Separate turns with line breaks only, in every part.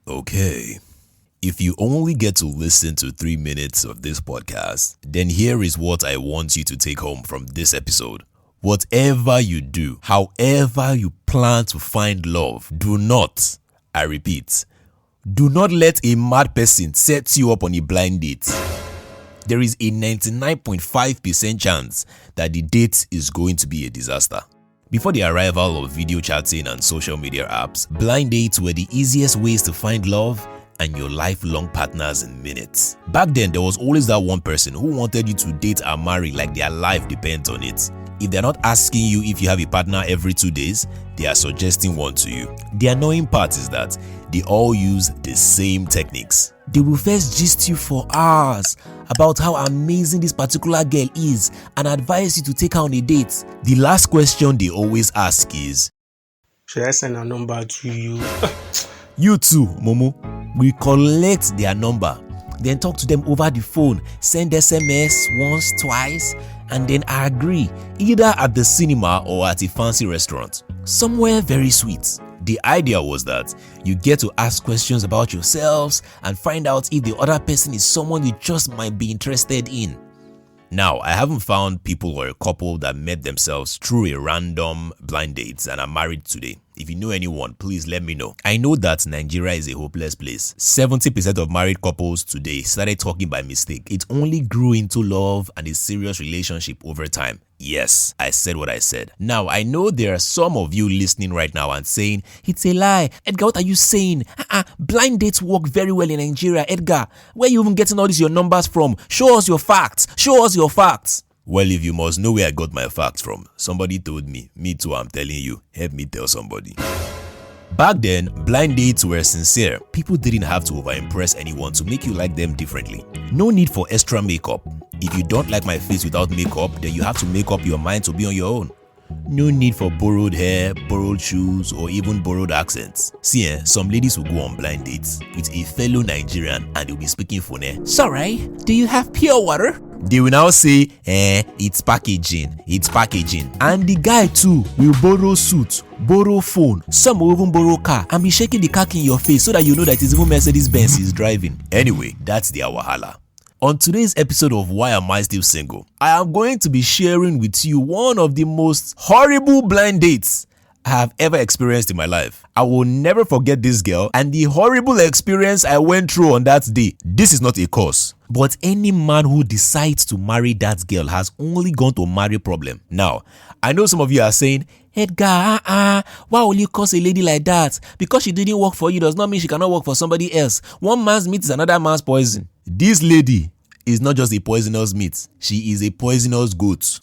Okay. If you only get to listen to 3 minutes of this podcast, then here is what I want you to take home from this episode. Whatever you do, however you plan to find love, do not, I repeat, do not let a mad person set you up on a blind date. There is a 99.5% chance that the date is going to be a disaster. Before the arrival of video chatting and social media apps, blind dates were the easiest ways to find love and your lifelong partners in minutes. Back then, there was always that one person who wanted you to date or marry like their life depends on it. If they're not asking you if you have a partner every 2 days, they are suggesting one to you. The annoying part is that they all use the same techniques. They will first gist you for hours about how amazing this particular girl is and advise you to take her on a date. The last question they always ask is,
should I send a number to you?
You too, Momo. We collect their number, then talk to them over the phone, send SMS once, twice, and then agree, either at the cinema or at a fancy restaurant, somewhere very sweet. The idea was that you get to ask questions about yourselves and find out if the other person is someone you just might be interested in. Now, I haven't found people or a couple that met themselves through a random blind dates and are married today. If you know anyone, please let me know. I know that Nigeria is a hopeless place. 70% of married couples today started talking by mistake. It only grew into love and a serious relationship over time. Yes, I said what I said. Now, I know there are some of you listening right now and saying, it's a lie. Edgar, what are you saying? Blind dates work very well in Nigeria. Edgar, where are you even getting all these your numbers from? Show us your facts. Show us your facts. Well, if you must know where I got my facts from, somebody told me. Me too, I'm telling you. Help me tell somebody. Back then, blind dates were sincere. People didn't have to over-impress anyone to make you like them differently. No need for extra makeup. If you don't like my face without makeup, then you have to make up your mind to be on your own. No need for borrowed hair, borrowed shoes, or even borrowed accents. See, some ladies will go on blind dates with a fellow Nigerian and they'll be speaking phone. Sorry, do you have pure water? They will now say, it's packaging. And the guy too will borrow suit, borrow phone, some will even borrow car and be shaking the car in your face so that you know that it's even Mercedes-Benz he's driving. Anyway, that's their wahala. On today's episode of Why Am I Still Single, I am going to be sharing with you one of the most horrible blind dates I have ever experienced in my life. I will never forget this girl and the horrible experience I went through on that day. This is not a curse, but any man who decides to marry that girl has only gone to marry problem. Now, I know some of you are saying, Edgar, why will you curse a lady like that? Because she didn't work for you does not mean she cannot work for somebody else. One man's meat is another man's poison. This lady is not just a poisonous meat, she is a poisonous goat.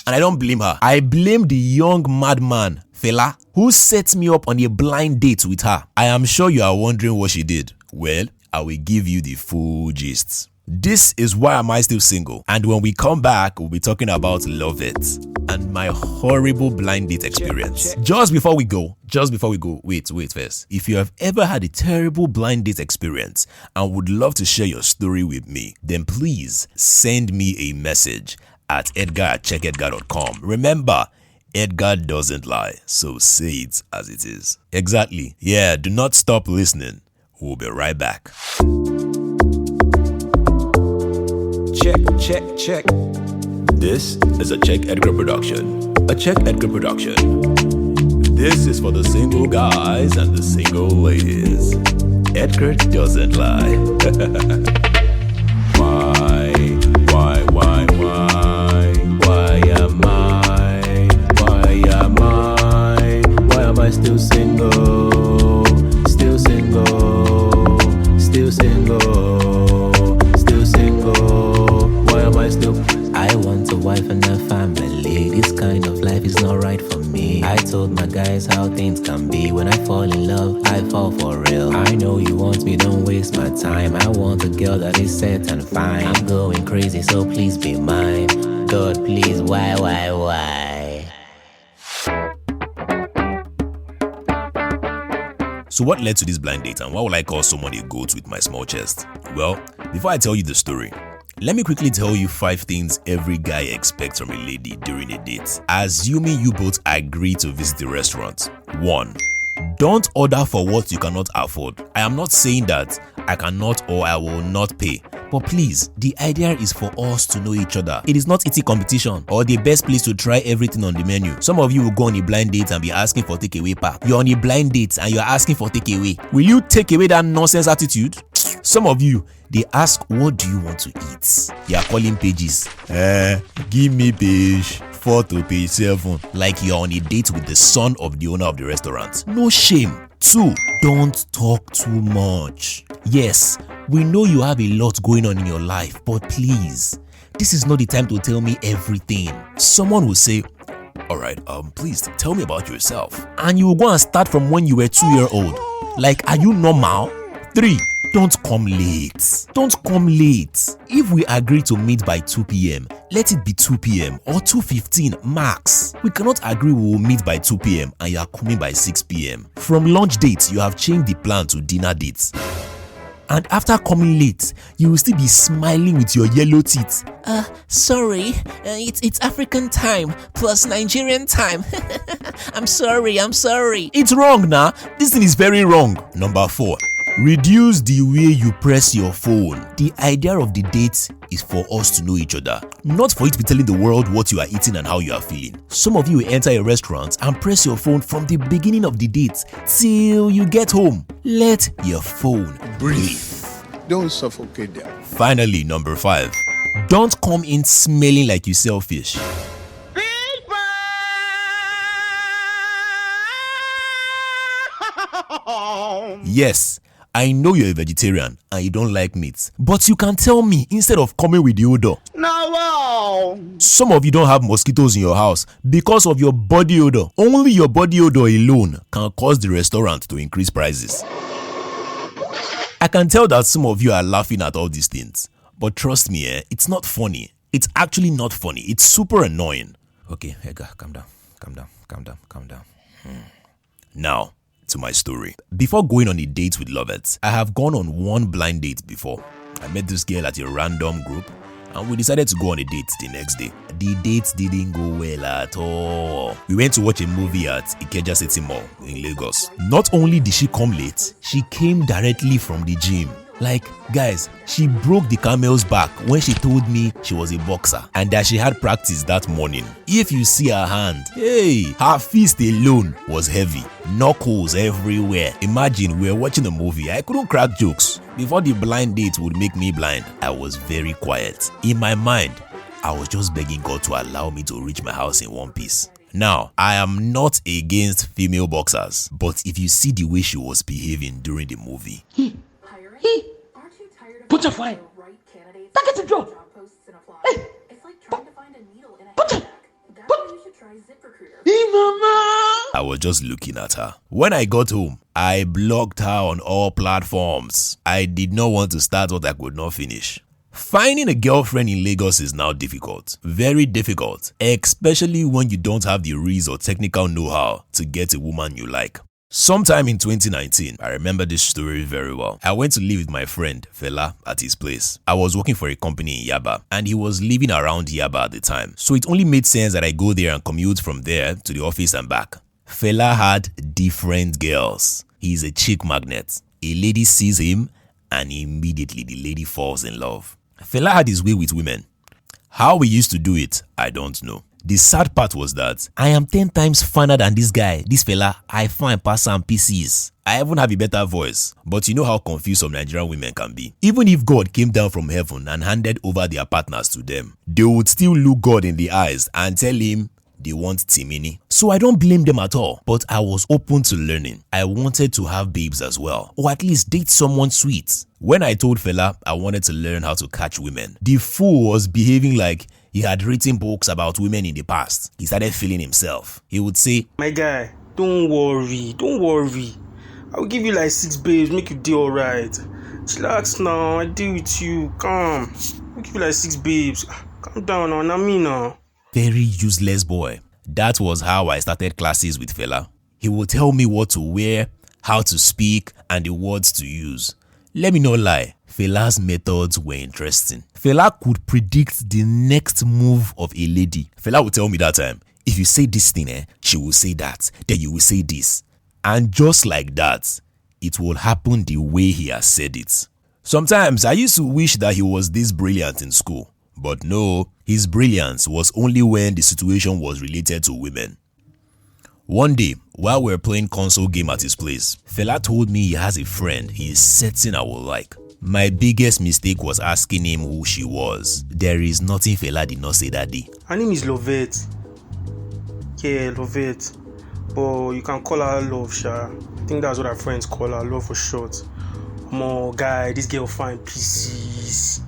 And I don't blame her. I blame the young madman, fella, who set me up on a blind date with her. I am sure you are wondering what she did. Well, I will give you the full gist. This is Why Am I Still Single? And when we come back, we'll be talking about Loveth and my horrible blind date experience. Just before we go, wait first. If you have ever had a terrible blind date experience and would love to share your story with me, then please send me a message at edgar@checkEdgar.com. Remember, Edgar doesn't lie, so say it as it is. Exactly. Yeah, do not stop listening. We'll be right back. Check. This is a Check Edgar production. This is for the single guys and the single ladies. Edgar doesn't lie. Why am I still single? Still single. Why am I still? I want a wife and a family. This kind of life is not right for me. I told my guys how things can be. When I fall in love, I fall for real. I know you want me, don't waste my time. I want a girl that is set and fine. I'm going crazy, so please be mine. God, please, why? So what led to this blind date and why would I call someone a goat with my small chest? Well, before I tell you the story, let me quickly tell you 5 things every guy expects from a lady during a date. Assuming you both agree to visit the restaurant. 1. Don't order for what you cannot afford. I am not saying that I cannot or I will not pay. But please, the idea is for us to know each other. It is not eating competition or the best place to try everything on the menu. Some of you will go on a blind date and be asking for takeaway pack. You're on a blind date and you're asking for takeaway. Will you take away that nonsense attitude? Some of you, they ask, what do you want to eat? They are calling pages. Give me page 4 to page 7. Like you're on a date with the son of the owner of the restaurant. No shame. 2. Don't talk too much. Yes, we know you have a lot going on in your life, but please, this is not the time to tell me everything. Someone will say, alright, please tell me about yourself. And you will go and start from when you were 2-year-old. Like, are you normal? 3. Don't come late. Don't come late. If we agree to meet by 2 p.m., let it be 2 p.m. or 2:15 max. We cannot agree we will meet by 2 p.m. and you are coming by 6 p.m. From lunch dates, you have changed the plan to dinner dates. And after coming late, you will still be smiling with your yellow teeth. Sorry, it's African time plus Nigerian time. I'm sorry. It's wrong now. This thing is very wrong. Number 4. Reduce the way you press your phone. The idea of the date is for us to know each other, not for you to be telling the world what you are eating and how you are feeling. Some of you will enter a restaurant and press your phone from the beginning of the date till you get home. Let your phone breathe.
Don't suffocate them.
Finally, number 5. Don't come in smelling like you sell fish. Yes, I know you're a vegetarian and you don't like meat, but you can tell me instead of coming with the odor.
No!
Some of you don't have mosquitoes in your house because of your body odor. Only your body odor alone can cause the restaurant to increase prices. I can tell that some of you are laughing at all these things, but trust me, it's not funny. It's actually not funny. It's super annoying. Okay, Edgar, calm down. Now, to my story. Before going on a date with Loveth, I have gone on one blind date before. I met this girl at a random group and we decided to go on a date the next day. The date didn't go well at all. We went to watch a movie at Ikeja City Mall in Lagos. Not only did she come late, she came directly from the gym. Like, guys, she broke the camel's back when she told me she was a boxer and that she had practice that morning. If you see her hand, hey, her fist alone was heavy. Knuckles everywhere. Imagine we were watching a movie. I couldn't crack jokes. Before the blind date would make me blind, I was very quiet. In my mind, I was just begging God to allow me to reach my house in one piece. Now, I am not against female boxers, but if you see the way she was behaving during the movie,
put your fire. Take it to draw. Hey, put it. Hey, mama.
I was just looking at her. When I got home, I blocked her on all platforms. I did not want to start what I could not finish. Finding a girlfriend in Lagos is now difficult. Very difficult. Especially when you don't have the reason or technical know-how to get a woman you like. Sometime in 2019, I remember this story very well. I went to live with my friend, Fela, at his place. I was working for a company in Yaba, and he was living around Yaba at the time. So it only made sense that I go there and commute from there to the office and back. Fela had different girls. He's a chick magnet. A lady sees him, and immediately the lady falls in love. Fela had his way with women. How we used to do it, I don't know. The sad part was that I am 10 times finer than this guy, this fella. I find pass and PCs. I even have a better voice, but you know how confused some Nigerian women can be. Even if God came down from heaven and handed over their partners to them, they would still look God in the eyes and tell him they want Timini. So I don't blame them at all, but I was open to learning. I wanted to have babes as well, or at least date someone sweet. When I told Fela I wanted to learn how to catch women, the fool was behaving like he had written books about women in the past. He started feeling himself. He would say,
"My guy, don't worry. I'll give you like 6 babes, make you do alright. Chillax now, I deal with you. Come. I'll give you like 6 babes. Calm down now, now.
Very useless boy. That was how I started classes with Fela. He would tell me what to wear, how to speak, and the words to use. Let me not lie, Fela's methods were interesting. Fela could predict the next move of a lady. Fela would tell me that time, if you say this thing, she will say that, then you will say this. And just like that, it will happen the way he has said it. Sometimes I used to wish that he was this brilliant in school. But no, his brilliance was only when the situation was related to women. One day, while we were playing console game at his place, Fela told me he has a friend he is certain I will like. My biggest mistake was asking him who she was. There is nothing Fela did not say that day.
Her name is Loveth. Yeah, Loveth. But you can call her Love, Sha. I think that's what her friends call her, Love for short. More guy, this girl fine pieces.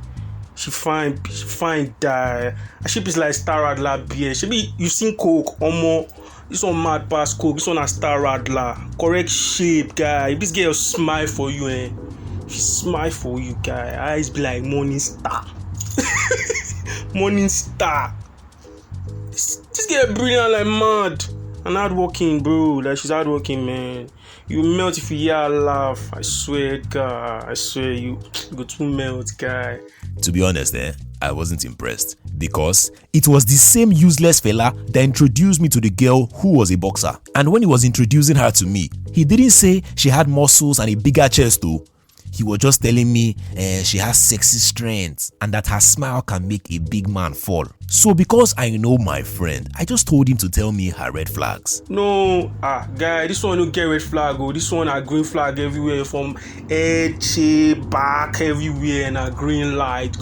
She fine die. Her shape is like Star Radler beer. You seen Coke, Omo. This one mad pass Coke. This one a Star Radler. Correct shape, guy. If this girl smile for you, she smile for you, guy. Her eyes be like morning star. Morning star. This girl brilliant like mad. And hardworking, bro. Like she's hardworking, man. You melt if you hear her laugh. I swear, God. I swear, you go to melt, guy.
To be honest, I wasn't impressed because it was the same useless fella that introduced me to the girl who was a boxer. And when he was introducing her to me, he didn't say she had muscles and a bigger chest though. He was just telling me she has sexy strength and that her smile can make a big man fall. So because I know my friend, I just told him to tell me her red flags.
No, guy, this one don't get red flag. Oh, this one a green flag everywhere from head, shape, back, everywhere, and a green light.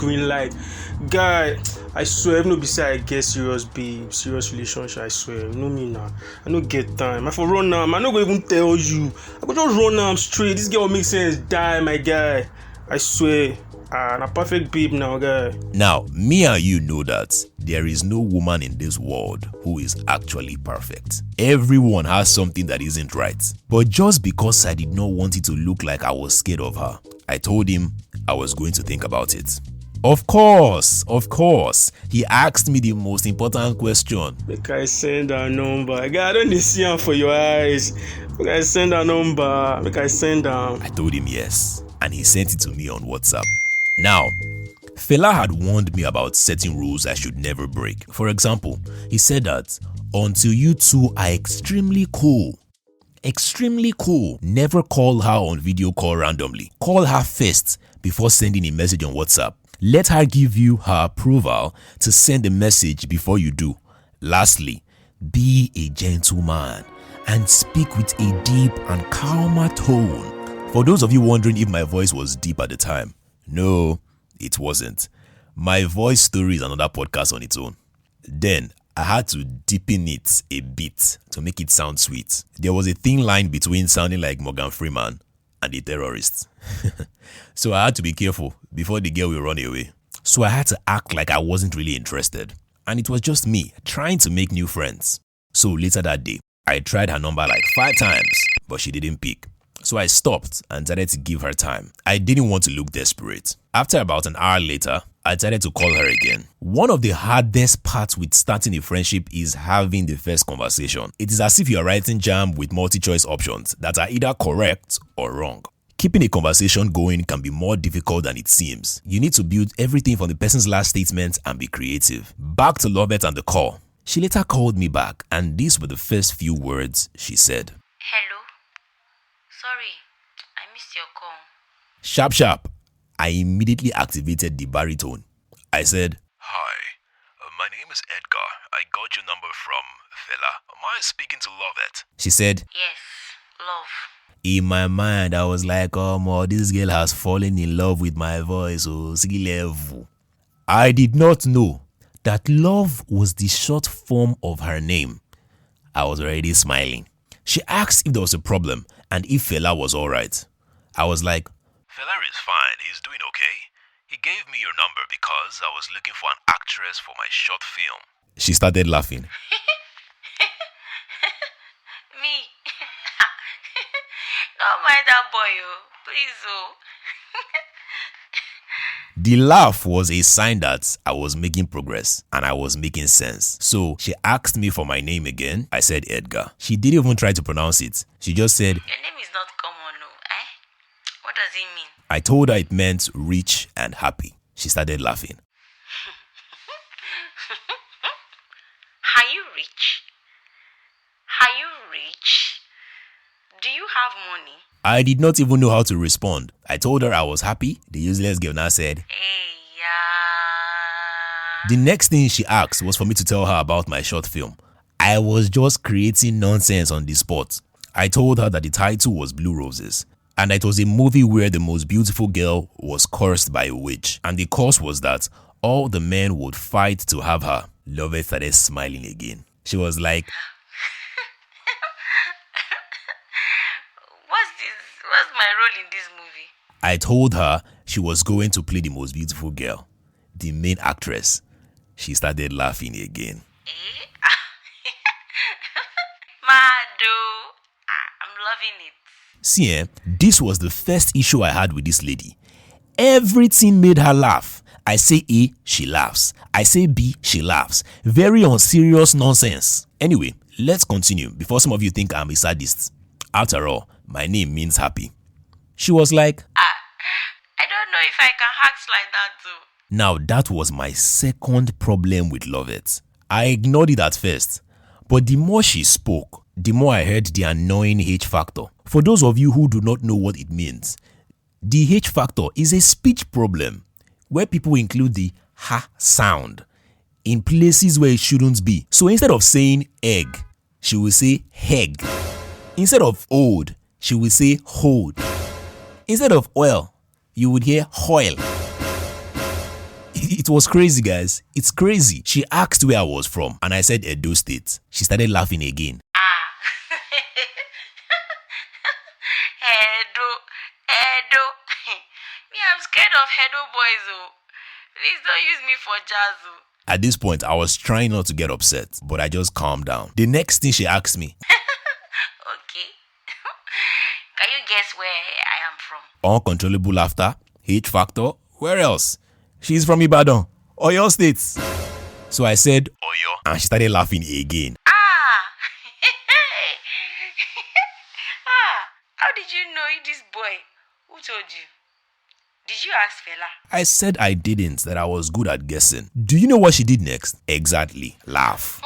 Guy, I swear, if no beside I get serious babe, serious relationship, I swear. You know me now. I don't get time. I for run now. I'm not gonna even tell you. I go just run now straight. This girl makes sense. Die, my guy. I swear. I'm a perfect babe now, guy.
Now, me and you know that there is no woman in this world who is actually perfect. Everyone has something that isn't right. But just because I did not want it to look like I was scared of her, I told him I was going to think about it. Of course. He asked me the most important question.
Make I send her number. Guy, I don't see her for your eyes. Make I send her number. Make I send her.
I told him yes, and he sent it to me on WhatsApp. Now, Fela had warned me about certain rules I should never break. For example, he said that until you two are extremely cool, never call her on video call randomly. Call her first before sending a message on WhatsApp. Let her give you her approval to send a message before you do. Lastly, be a gentleman and speak with a deep and calmer tone. For those of you wondering if my voice was deep at the time, no, it wasn't. My voice story is another podcast on its own. Then I had to deepen it a bit to make it sound sweet. There was a thin line between sounding like Morgan Freeman and a terrorist. So I had to be careful before the girl will run away. So I had to act like I wasn't really interested. And it was just me trying to make new friends. So later that day, I tried her number like 5 times, but she didn't pick. So I stopped and decided to give her time. I didn't want to look desperate. After about an hour later, I decided to call her again. One of the hardest parts with starting a friendship is having the first conversation. It is as if you are writing jam with multi-choice options that are either correct or wrong. Keeping a conversation going can be more difficult than it seems. You need to build everything from the person's last statement and be creative. Back to Loveth and the call. She later called me back and these were the first few words she said.
Hello? Sorry, I missed your call.
Sharp. I immediately activated the baritone. I said,
Hi, my name is Edgar. I got your number from Fela. Am I speaking to Loveth?
She said,
Yes, love.
In my mind, I was like, oh, this girl has fallen in love with my voice. I did not know that Love was the short form of her name. I was already smiling. She asked if there was a problem and if Fela was alright. I was like,
Fela is fine. He's doing okay. He gave me your number because I was looking for an actress for my short film.
She started laughing.
Me? Don't mind that boy, please.
The laugh was a sign that I was making progress and I was making sense. So she asked me for my name again. I said Edgar. She didn't even try to pronounce it. She just said,
Your name is not common, no, eh? What does it mean?
I told her it meant rich and happy. She started laughing.
Are you rich? Are you rich? Do have money?
I did not even know how to respond. I told her I was happy. The useless girl now said,
Hey, yeah.
The next thing she asked was for me to tell her about my short film. I was just creating nonsense on the spot. I told her that the title was Blue Roses, and it was a movie where the most beautiful girl was cursed by a witch, and the curse was that all the men would fight to have her. Loveth started smiling again. She was like,
What's my role in this movie?
I told her she was going to play the most beautiful girl, the main actress. She started laughing again.
Mado, I'm loving it.
See, this was the first issue I had with this lady. Everything made her laugh. I say A, she laughs. I say B, she laughs. Very unserious nonsense. Anyway, let's continue before some of you think I'm a sadist. After all, my name means happy. She was like,
I don't know if I can act like that too.
Now that was my second problem with Loveth. I ignored it at first, but the more she spoke, the more I heard the annoying H factor. For those of you who do not know what it means, the H factor is a speech problem where people include the ha sound in places where it shouldn't be. So instead of saying egg, she will say heg. Instead of old, she will say hold. Instead of oil, you would hear oil. It was crazy, guys. It's crazy. She asked where I was from, and I said Edo State. She started laughing again.
Edo. Me, I'm scared of Edo boys, oh. Please don't use me for jazz, oh.
At this point, I was trying not to get upset, but I just calmed down. The next thing she asked me,
Okay. Can you guess where I am from?
uncontrollable laughter, H factor, where else? She's from Ibadan, Oyo State. So I said,
Oyo.
and she started laughing again.
How did you know this boy? Who told you? Did you ask fella?
I said I didn't, that I was good at guessing. Do you know what she did next? Exactly, laugh.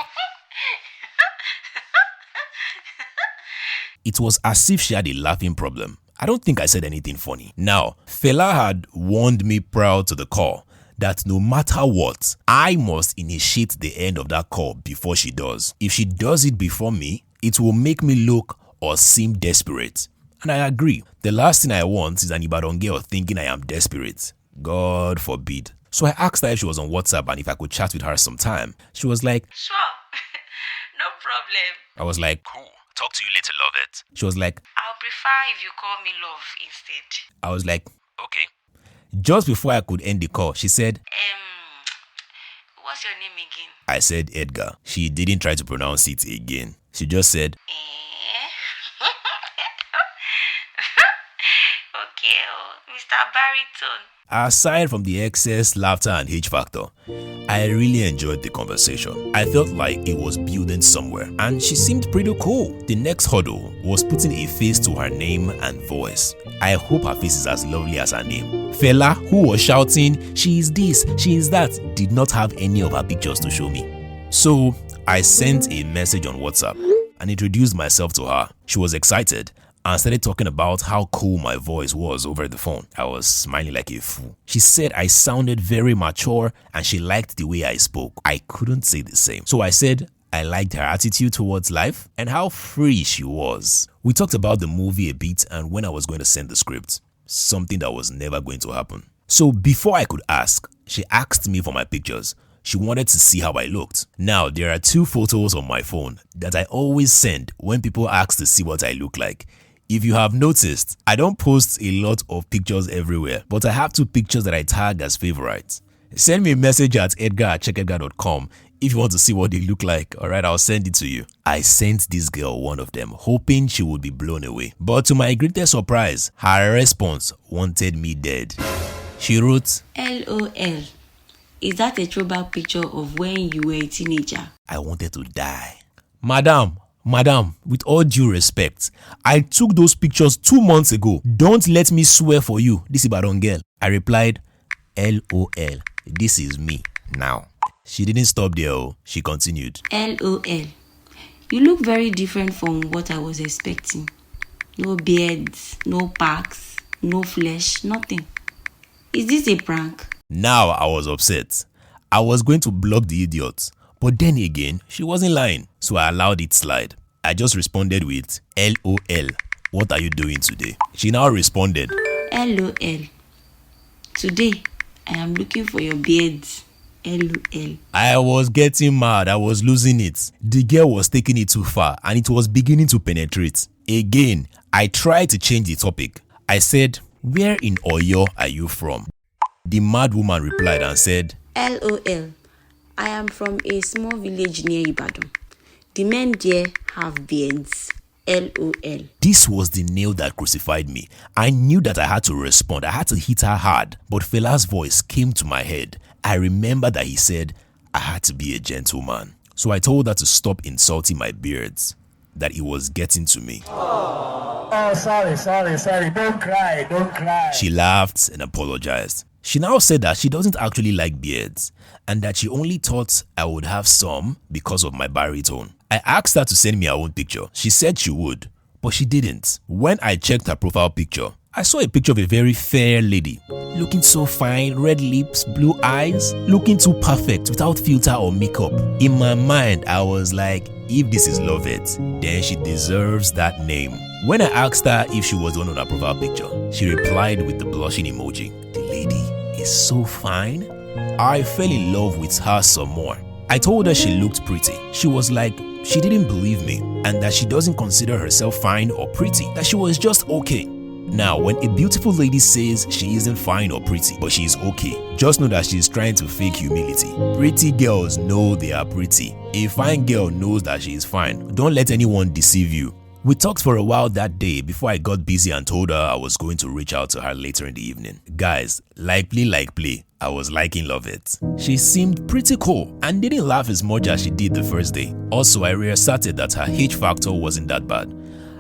It was as if she had a laughing problem. I don't think I said anything funny. Now, fella had warned me prior to the call that no matter what, I must initiate the end of that call before she does. If she does it before me, it will make me look or seem desperate. And I agree. The last thing I want is an Ibadan girl thinking I am desperate. God forbid. So I asked her if she was on WhatsApp and if I could chat with her sometime. She was like,
Sure. No problem.
I was like,
Cool. Talk to you later, Loveth.
she was like,
I'll prefer if you call me love instead.
I was like,
Okay.
just before I could end the call, she said,
What's your name again?
I said Edgar. She didn't try to pronounce it again. She just said,
Okay, Mr. Baritone.
aside from the excess laughter and H factor, I really enjoyed the conversation. I felt like it was building somewhere, and she seemed pretty cool. The next hurdle was putting a face to her name and voice. I hope her face is as lovely as her name. Fella, who was shouting, she is this, she is that, did not have any of her pictures to show me. So I sent a message on WhatsApp and introduced myself to her. She was excited and started talking about how cool my voice was over the phone. I was smiling like a fool. She said I sounded very mature and she liked the way I spoke. I couldn't say the same. So I said I liked her attitude towards life and how free she was. We talked about the movie a bit and when I was going to send the script, something that was never going to happen. So before I could ask, she asked me for my pictures. She wanted to see how I looked. Now, there are 2 photos on my phone that I always send when people ask to see what I look like. If you have noticed, I don't post a lot of pictures everywhere, but I have 2 pictures that I tag as favorites. Send me a message at edgar@checkedgar.com if you want to see what they look like. Alright, I'll send it to you. I sent this girl one of them, hoping she would be blown away. But to my greatest surprise, her response wanted me dead. She wrote,
LOL. Is that a throwback picture of when you were a teenager?
I wanted to die. Madam, with all due respect, I took those pictures 2 months ago. Don't let me swear for you, this Ibadan girl. I replied, LOL, this is me now. She didn't stop there, she continued.
LOL. You look very different from what I was expecting. No beards, no packs, no flesh, nothing. Is this a prank?
Now I was upset. I was going to block the idiot. But then again, she wasn't lying, so I allowed it slide. I just responded with LOL. What are you doing today? She now responded,
LOL. Today, I am looking for your beards. LOL.
I was getting mad. I was losing it. The girl was taking it too far and it was beginning to penetrate. Again, I tried to change the topic. I said, where in Oyo are you from? The mad woman replied and said,
LOL. I am from a small village near Ibadan. The men there have beards. LOL.
This was the nail that crucified me. I knew that I had to respond. I had to hit her hard. But Fela's voice came to my head. I remember that he said, I had to be a gentleman. So I told her to stop insulting my beards, that it was getting to me.
Oh, sorry. Don't cry.
She laughed and apologized. She now said that she doesn't actually like beards and that she only thought I would have some because of my baritone. I asked her to send me her own picture. She said she would, but she didn't. When I checked her profile picture, I saw a picture of a very fair lady, looking so fine, red lips, blue eyes, looking too perfect without filter or makeup. In my mind, I was like, if this is Loveth, then she deserves that name. When I asked her if she was the one on her profile picture, she replied with the blushing emoji. The lady is so fine. I fell in love with her some more. I told her she looked pretty. She was like, she didn't believe me and that she doesn't consider herself fine or pretty, that she was just okay. Now, when a beautiful lady says she isn't fine or pretty, but she is okay, just know that she is trying to fake humility. Pretty girls know they are pretty. A fine girl knows that she is fine. Don't let anyone deceive you. We talked for a while that day before I got busy and told her I was going to reach out to her later in the evening. Guys, like play, I was liking Loveth. She seemed pretty cool and didn't laugh as much as she did the first day. Also, I reasserted that her H factor wasn't that bad.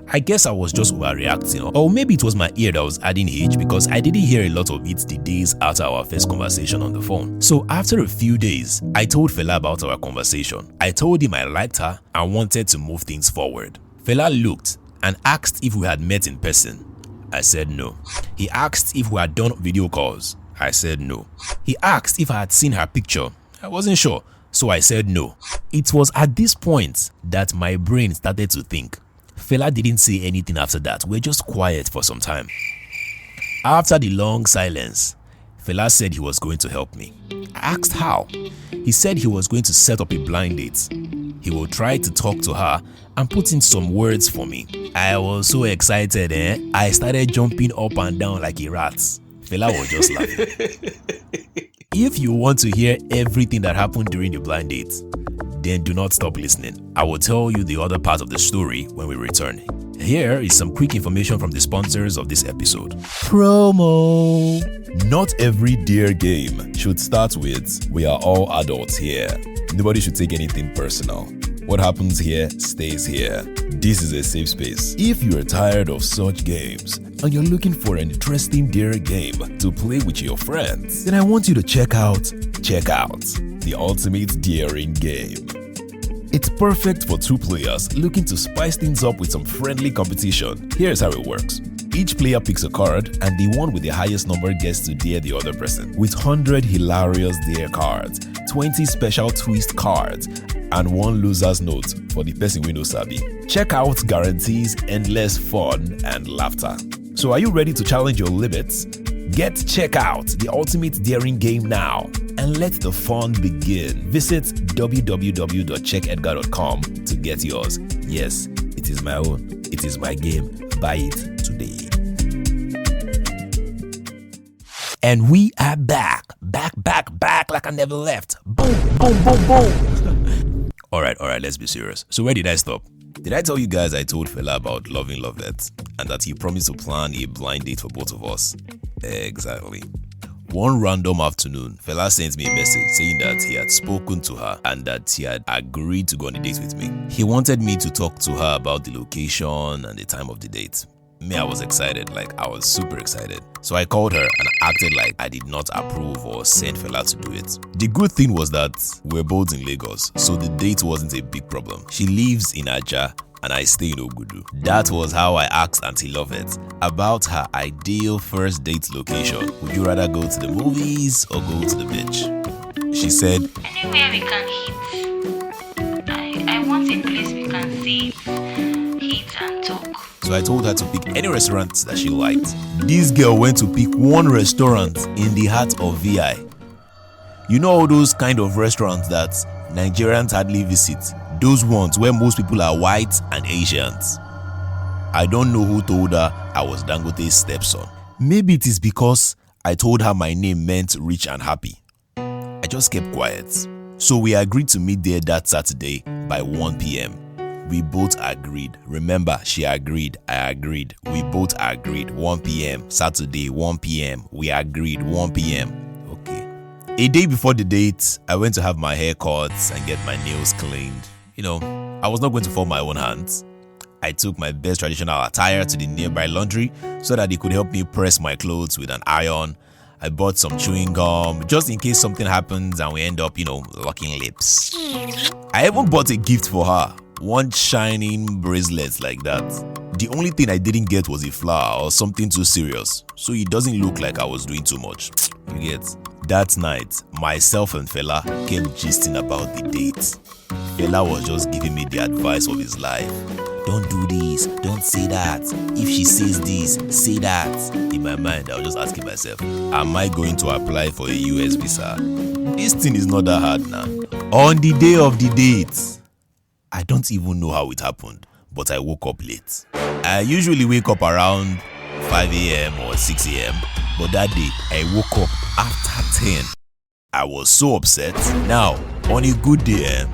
I guess I was just overreacting, or maybe it was my ear that was adding H because I didn't hear a lot of it the days after our first conversation on the phone. So after a few days, I told Fela about our conversation. I told him I liked her and wanted to move things forward. Fela looked and asked if we had met in person. I said no. He asked if we had done video calls. I said no. He asked if I had seen her picture. I wasn't sure, so I said no. It was at this point that my brain started to think. Fela didn't say anything after that. We're just quiet for some time. After the long silence, Fela said he was going to help me. I asked how. He said he was going to set up a blind date. He will try to talk to her and put in some words for me. I was so excited, I started jumping up and down like a rat. Fela was just laughing. If you want to hear everything that happened during the blind date, then do not stop listening. I will tell you the other part of the story when we return. Here is some quick information from the sponsors of this episode. Promo! Not every Dear game should start with, we are all adults here. Nobody should take anything personal. What happens here stays here. This is a safe space. If you are tired of such games and you're looking for an interesting Dear game to play with your friends, then I want you to check out the ultimate daring game. It's perfect for two players looking to spice things up with some friendly competition. Here's how it works. Each player picks a card and the one with the highest number gets to dare the other person. With 100 hilarious dare cards, 20 special twist cards, and one loser's note for the person we know sabi. Checkout guarantees endless fun and laughter. So are you ready to challenge your limits? Get Checkout, the ultimate daring game now, and let the fun begin. Visit www.checkEdgar.com to get yours. Yes, it is my own. It is my game. Buy it today. And we are back like I never left. Boom. All right, let's be serious. So where did I stop? Did I tell you guys I told Fela about loving Loveth and that he promised to plan a blind date for both of us? Exactly. One random afternoon, Fela sent me a message saying that he had spoken to her and that he had agreed to go on a date with me. He wanted me to talk to her about the location and the time of the date. Me, I was excited, I was super excited. So I called her and acted like I did not approve or send Fela to do it. The good thing was that we're both in Lagos, so the date wasn't a big problem. She lives in Aja and I stay in Ogudu. That was how I asked Auntie Loveth about her ideal first date location. Would you rather go to the movies or go to the beach? She said,
Anywhere we can eat. I want a place we can sit, eat and talk.
So I told her to pick any restaurant that she liked. This girl went to pick one restaurant in the heart of VI. You know all those kind of restaurants that Nigerians hardly visit? Those ones where most people are white and Asians. I don't know who told her I was Dangote's stepson. Maybe it is because I told her my name meant rich and happy. I just kept quiet. So we agreed to meet there that Saturday by 1 p.m. We both agreed. Remember, she agreed, I agreed. We both agreed. 1 p.m. Saturday, 1 p.m. We agreed, 1 p.m. Okay. A day before the date, I went to have my hair cut and get my nails cleaned. You know, I was not going to form my own hands. I took my best traditional attire to the nearby laundry so that they could help me press my clothes with an iron. I bought some chewing gum just in case something happens and we end up, locking lips. I even bought a gift for her. One shining bracelet like that. The only thing I didn't get was a flower or something too serious, so it doesn't look like I was doing too much. You get? That night, myself and Fela kept gisting about the date. Fela was just giving me the advice of his life. Don't do this, don't say that. If she says this, say that. In my mind, I was just asking myself, am I going to apply for a US visa? This thing is not that hard now. On the day of the date, I don't even know how it happened, but I woke up late. I usually wake up around 5 a.m. or 6 a.m., but that day I woke up after 10. I was so upset. Now, on a good day,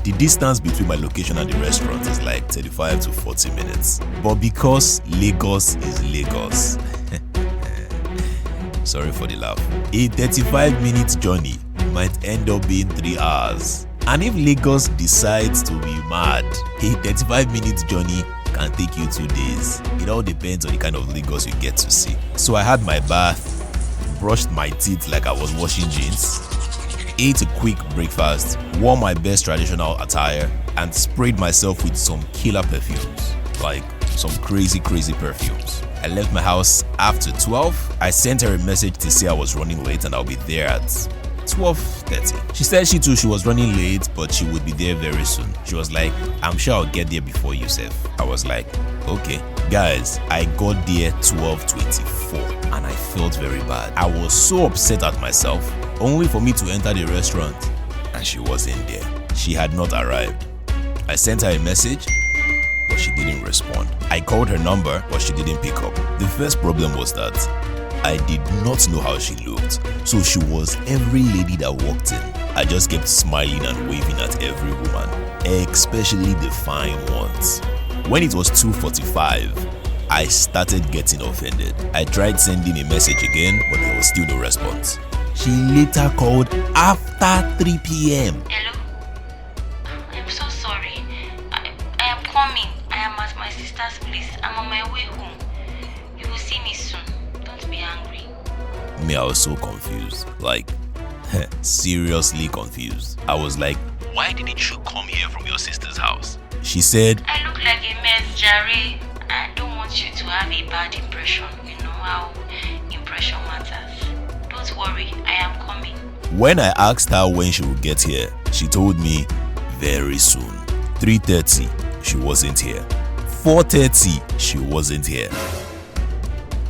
the distance between my location and the restaurant is like 35 to 40 minutes. But because Lagos is Lagos, sorry for the laugh, a 35-minute journey might end up being 3 hours. And if Lagos decides to be mad, a 35-minute journey can take you 2 days. It all depends on the kind of Lagos you get to see. So I had my bath, brushed my teeth like I was washing jeans, ate a quick breakfast, wore my best traditional attire, and sprayed myself with some killer perfumes. Like some crazy perfumes. I left my house after 12. I sent her a message to say I was running late and I'll be there at 12:30. She said she was running late, but she would be there very soon. She was like, I'm sure I'll get there before you, Seth. I was like, okay. Guys, I got there 12:24 and I felt very bad. I was so upset at myself, only for me to enter the restaurant and she wasn't there. She had not arrived. I sent her a message, but she didn't respond. I called her number, but she didn't pick up. The first problem was that I did not know how she looked, so she was every lady that walked in. I just kept smiling and waving at every woman, especially the fine ones. When it was 2:45, I started getting offended. I tried sending a message again, but there was still no response. She later called after 3 p.m.
Hello? I'm so sorry. I am coming. I am at my sister's place. I'm on my way home. You will see me soon. Don't be angry.
Me, I was so confused. Like, seriously confused. I was like,
Why didn't you come here from your sister's house?
She said,
I look like a mess, Jerry. I don't want you to have a bad impression. You know how impression matters. Don't worry, I am coming.
When I asked her when she would get here, she told me very soon. 3:30, she wasn't here. 4:30, she wasn't here.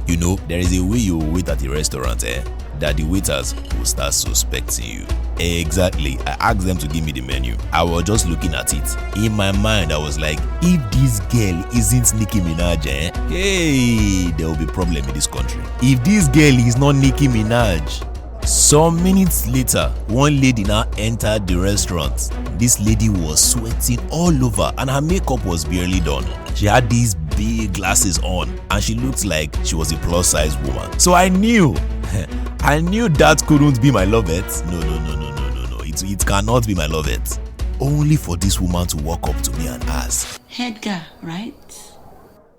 You know, there is a way you wait at a restaurant, that the waiters will start suspecting you. Exactly. I asked them to give me the menu. I was just looking at it. In my mind, I was like, if this girl isn't Nicki Minaj, hey, there will be a problem in this country. If this girl is not Nicki Minaj. Some minutes later, one lady now entered the restaurant. This lady was sweating all over and her makeup was barely done. She had these big glasses on and she looked like she was a plus-size woman. So I knew that couldn't be my Loveth. No. It cannot be my Loveth. Only for this woman to walk up to me and ask,
Edgar, right?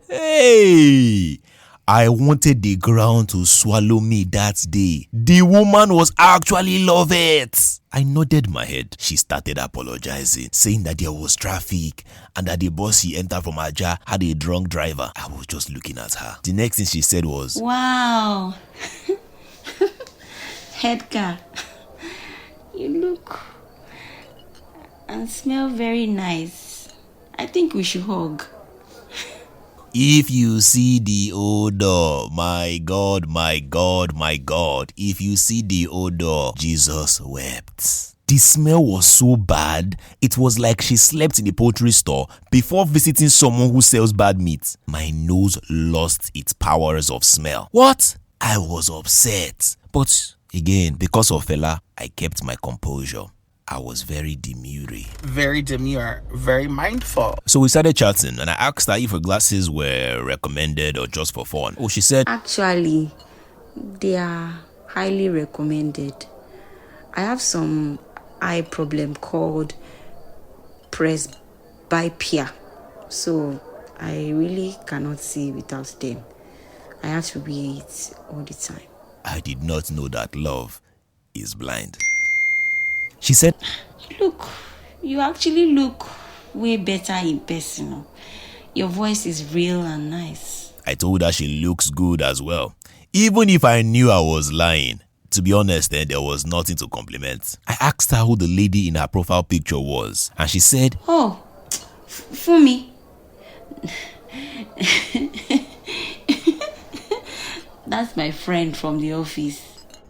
Hey! I wanted the ground to swallow me that day. The woman was actually Loveth. I nodded my head. She started apologizing, saying that there was traffic and that the bus she entered from Aja had a drunk driver. I was just looking at her. The next thing she said was,
Wow. Edgar, you look and smell very nice. I think we should hug.
if you see the odor, my God, my God, my God, if you see the odor, Jesus wept. The smell was so bad, it was like she slept in a poultry store before visiting someone who sells bad meat. My nose lost its powers of smell. What? I was upset. But again, because of Fela, I kept my composure. I was very demure.
Very demure, very mindful.
So we started chatting and I asked her if her glasses were recommended or just for fun. Oh, she said,
Actually, they are highly recommended. I have some eye problem called presbyopia, so I really cannot see without them. I have to wear it all the time.
I did not know that love is blind. She said,
Look, you actually look way better in person. Your voice is real and nice.
I told her she looks good as well. Even if I knew I was lying. To be honest, there was nothing to compliment. I asked her who the lady in her profile picture was, and she said,
Oh, Fumi. That's my friend from the office.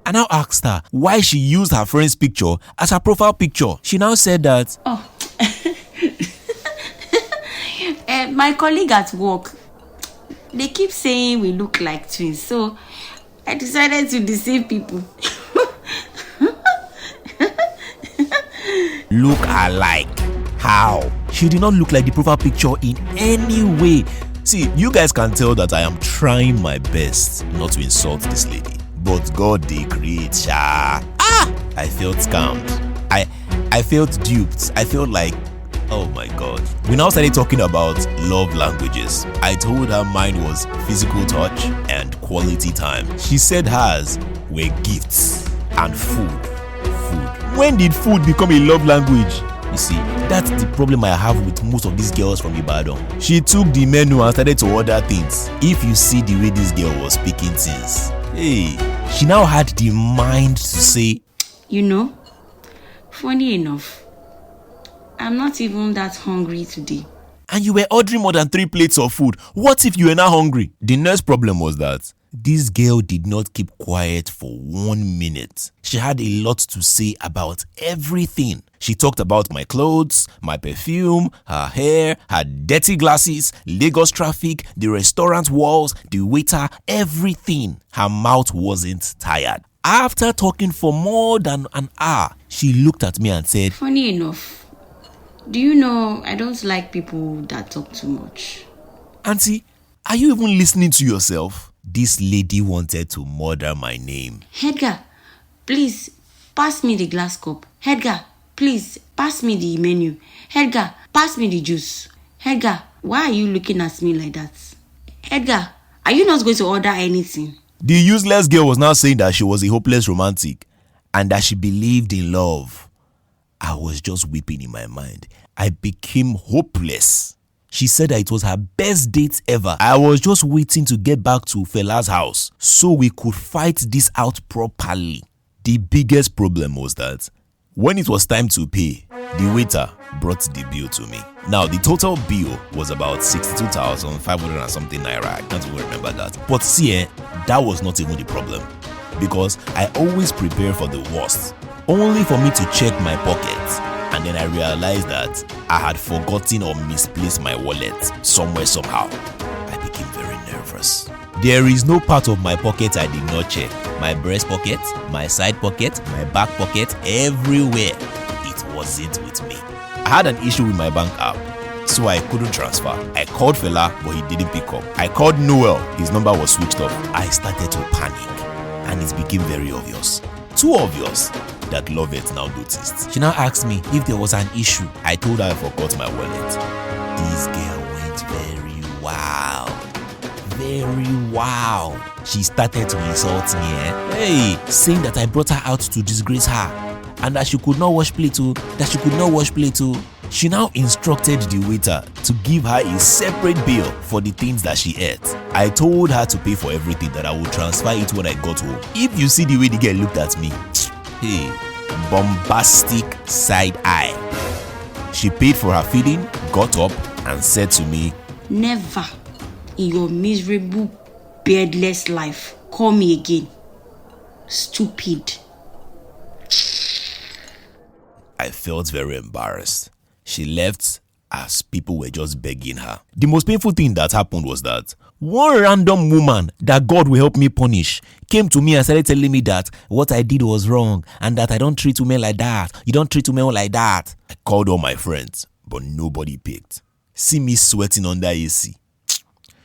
I now asked her why she used her friend's picture as her profile picture. She now said that,
Oh, my colleague at work, they keep saying we look like twins, so I decided to deceive people.
look alike. How? She did not look like the profile picture in any way. See, you guys can tell that I am trying my best not to insult this lady. But God did create sha. I felt scammed. I felt duped. I felt like, oh my God. We now started talking about love languages. I told her mine was physical touch and quality time. She said hers were gifts and food. When did food become a love language? You see, that's the problem I have with most of these girls from Ibadan. She took the menu and started to order things. If you see the way this girl was speaking things, hey, she now had the mind to say,
You know, funny enough, I'm not even that hungry today.
And you were ordering more than 3 plates of food. What if you were not hungry? The next problem was that this girl did not keep quiet for 1 minute. She had a lot to say about everything. She talked about my clothes, my perfume, her hair, her dirty glasses, Lagos traffic, the restaurant walls, the waiter, everything. Her mouth wasn't tired. After talking for more than an hour, she looked at me and said,
Funny enough, do you know I don't like people that talk too much?
Auntie, are you even listening to yourself? This lady wanted to murder my name.
Edgar, please pass me the glass cup. Edgar, please pass me the menu. Edgar, pass me the juice. Edgar, why are you looking at me like that? Edgar, are you not going to order anything?
The useless girl was now saying that she was a hopeless romantic and that she believed in love. I was just weeping in my mind. I became hopeless. She said that it was her best date ever. I was just waiting to get back to Fela's house so we could fight this out properly. The biggest problem was that when it was time to pay, the waiter brought the bill to me. Now, the total bill was about 62,500 and something naira. I can't even remember that. But see, that was not even the problem because I always prepare for the worst, only for me to check my pockets. And then I realized that I had forgotten or misplaced my wallet somewhere somehow. I became very nervous. There is no part of my pocket I did not check. My breast pocket, my side pocket, my back pocket, everywhere. It wasn't with me. I had an issue with my bank app, so I couldn't transfer. I called Fela, but he didn't pick up. I called Noel, his number was switched off. I started to panic, and it became very obvious. Too obvious that Loveth now noticed. She now asked me if there was an issue. I told her I forgot my wallet. This girl went very wild. Very wild. She started to insult me, saying that I brought her out to disgrace her. and that she could not wash plate too, She now instructed the waiter to give her a separate bill for the things that she ate. I told her to pay for everything, that I would transfer it when I got home. If you see the way the girl looked at me, hey, bombastic side eye. She paid for her feeding, got up and said to me,
"Never in your miserable, beardless life call me again. Stupid."
I felt very embarrassed. She left as people were just begging her. The most painful thing that happened was that one random woman that God will help me punish came to me and started telling me that what I did was wrong and that I don't treat women like that. You don't treat women like that. I called all my friends, but nobody picked. See me sweating under AC.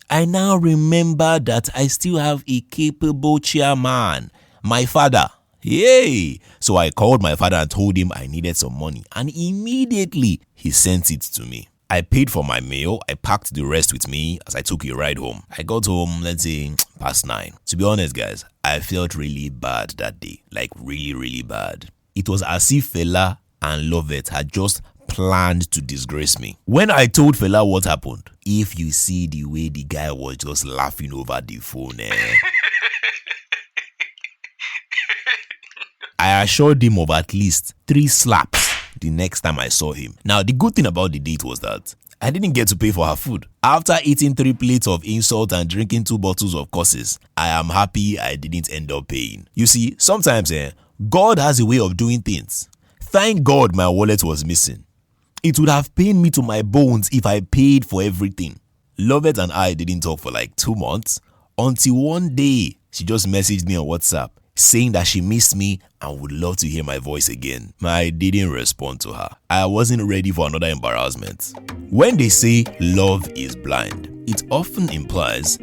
I now remember that I still have a capable chairman, my father. Yay! So I called my father and told him I needed some money, and immediately he sent it to me. I paid for my meal. I packed the rest with me as I took a ride home. I got home, let's say, past 9. To be honest, guys, I felt really bad that day. Like really, really bad. It was as if Fela and Loveth had just planned to disgrace me. When I told Fela what happened, if you see the way the guy was just laughing over the phone, I assured him of at least 3 slaps the next time I saw him. Now, the good thing about the date was that I didn't get to pay for her food. After eating 3 plates of insult and drinking 2 bottles of curses, I am happy I didn't end up paying. You see, sometimes God has a way of doing things. Thank God my wallet was missing. It would have pained me to my bones if I paid for everything. Loveth and I didn't talk for like 2 months until one day she just messaged me on WhatsApp saying that she missed me and would love to hear my voice again. I didn't respond to her. I wasn't ready for another embarrassment. When they say love is blind, it often implies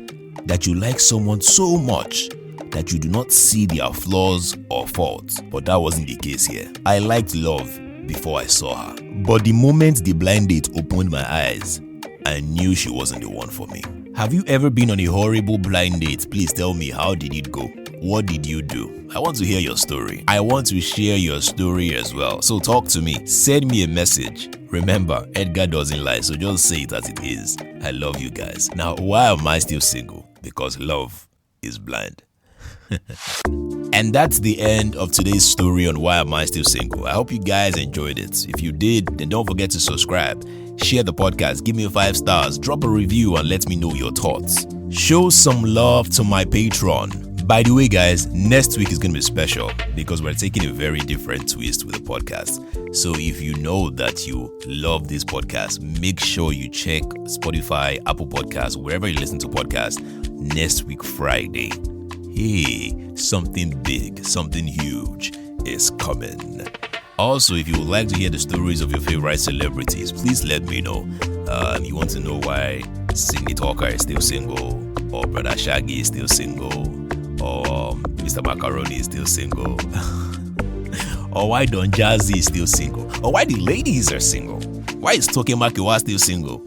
that you like someone so much that you do not see their flaws or faults. But that wasn't the case here. I liked Love before I saw her. But the moment the blind date opened my eyes, I knew she wasn't the one for me. Have you ever been on a horrible blind date? Please tell me, how did it go? What did you do? I want to hear your story. I want to share your story as well. So talk to me. Send me a message. Remember, Edgar doesn't lie, so just say it as it is. I love you guys. Now, why am I still single? Because love is blind. And that's the end of today's story on Why Am I Still Single. I hope you guys enjoyed it. If you did, then don't forget to subscribe, share the podcast, give me 5 stars, drop a review and let me know your thoughts. Show some love to my Patreon. By the way, guys, next week is going to be special because we're taking a very different twist with the podcast. So if you know that you love this podcast, make sure you check Spotify, Apple Podcasts, wherever you listen to podcasts next week, Friday. Hey, something big, something huge is coming. Also, if you would like to hear the stories of your favorite celebrities, please let me know. You want to know why Sidney Talker is still single, or Brother Shaggy is still single, or Mr. Macaroni is still single, or why Don Jazzy is still single, or why the ladies are single, why is Toke Makiwa still single,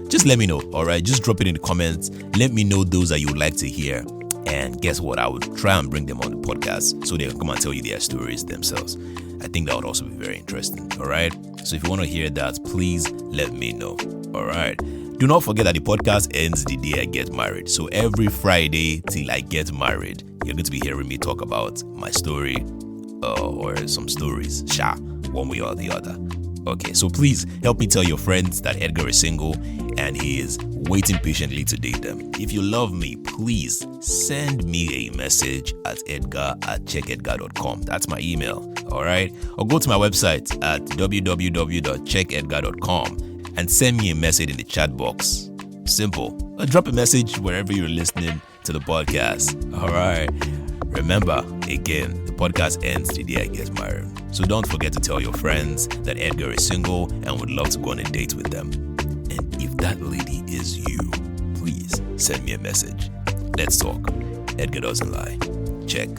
just let me know, alright? Just drop it in the comments. Let me know those that you would like to hear. And guess what? I would try and bring them on the podcast so they can come and tell you their stories themselves. I think that would also be very interesting. All right. So if you want to hear that, please let me know. All right. Do not forget that the podcast ends the day I get married. So every Friday till I get married, you're going to be hearing me talk about my story or some stories. One way or the other. Okay, so please help me tell your friends that Edgar is single and he is waiting patiently to date them. If you love me, please send me a message at edgar@checkEdgar.com. That's my email, all right? Or go to my website at www.checkEdgar.com and send me a message in the chat box. Simple. Or drop a message wherever you're listening to the podcast, all right? Remember, again, the podcast ends the day I get married. So don't forget to tell your friends that Edgar is single and would love to go on a date with them. And if that lady is you, please send me a message. Let's talk. Edgar doesn't lie. Check.